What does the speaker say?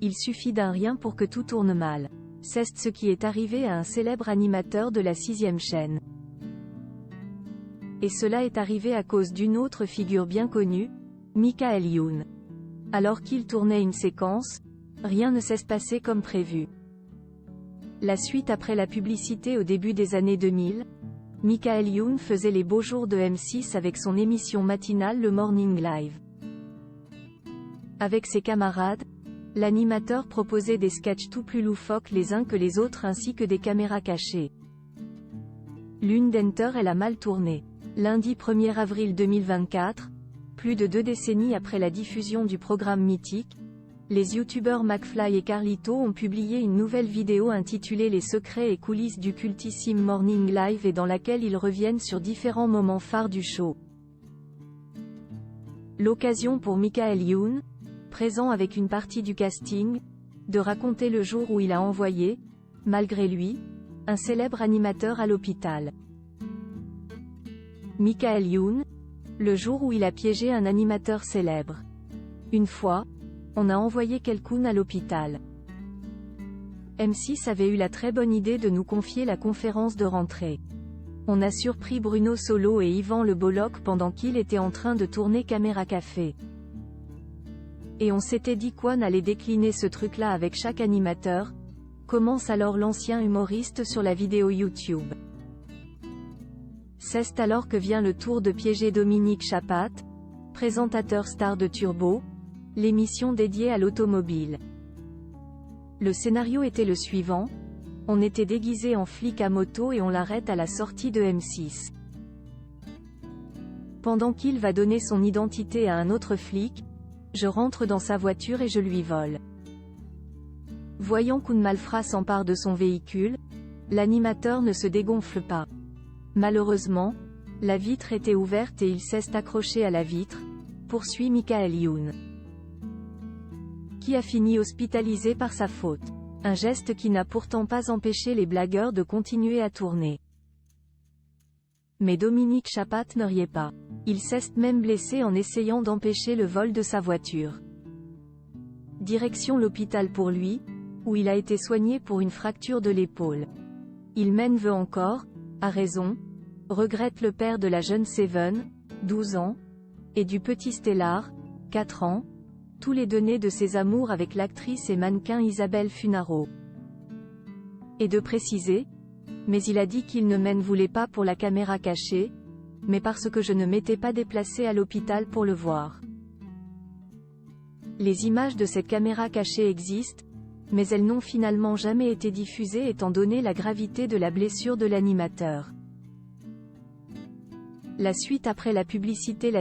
il suffit d'un rien pour que tout tourne mal. C'est ce qui est arrivé à un célèbre animateur de la 6e chaîne. Et cela est arrivé à cause d'une autre figure bien connue, Michael Youn. Alors qu'il tournait une séquence, rien ne s'est passé comme prévu. La suite après la publicité au début des années 2000, Michael Youn faisait les beaux jours de M6 avec son émission matinale le Morning Live. Avec ses camarades, l'animateur proposait des sketchs tout plus loufoques les uns que les autres ainsi que des caméras cachées. L'une d'entre elles a mal tourné. Lundi 1er avril 2024, plus de 2 décennies après la diffusion du programme mythique, les youtubeurs McFly et Carlito ont publié une nouvelle vidéo intitulée Les secrets et coulisses du cultissime Morning Live et dans laquelle ils reviennent sur différents moments phares du show. L'occasion pour Michael Youn, présent avec une partie du casting, de raconter le jour où il a envoyé, malgré lui, un célèbre animateur à l'hôpital. Michael Youn, le jour où il a piégé un animateur célèbre. Une fois, on a envoyé quelqu'un à l'hôpital. M6 avait eu la très bonne idée de nous confier la conférence de rentrée. On a surpris Bruno Solo et Yvan Le Bolloc pendant qu'il était en train de tourner Caméra Café. Et on s'était dit qu'on allait décliner ce truc-là avec chaque animateur, commence alors l'ancien humoriste sur la vidéo YouTube. C'est alors que vient le tour de piéger Dominique Chapat, présentateur star de Turbo, l'émission dédiée à l'automobile. Le scénario était le suivant, on était déguisé en flic à moto et on l'arrête à la sortie de M6. Pendant qu'il va donner son identité à un autre flic, je rentre dans sa voiture et je lui vole. Voyant qu'un malfrat s'empare de son véhicule, l'animateur ne se dégonfle pas. Malheureusement, la vitre était ouverte et il s'est accroché à la vitre, poursuit Michael Youn. Qui a fini hospitalisé par sa faute. Un geste qui n'a pourtant pas empêché les blagueurs de continuer à tourner. Mais Dominique Chapat ne riait pas. Il s'est même blessé en essayant d'empêcher le vol de sa voiture. Direction l'hôpital pour lui, où il a été soigné pour une fracture de l'épaule. Il mène veut encore, a raison, regrette le père de la jeune Seven, 12 ans, et du petit Stellar, 4 ans, tous les deux nés de ses amours avec l'actrice et mannequin Isabelle Funaro. Et de préciser, mais il a dit qu'il ne m'en voulait pas pour la caméra cachée, mais parce que je ne m'étais pas déplacé à l'hôpital pour le voir. Les images de cette caméra cachée existent, mais elles n'ont finalement jamais été diffusées étant donné la gravité de la blessure de l'animateur. La suite après la publicité.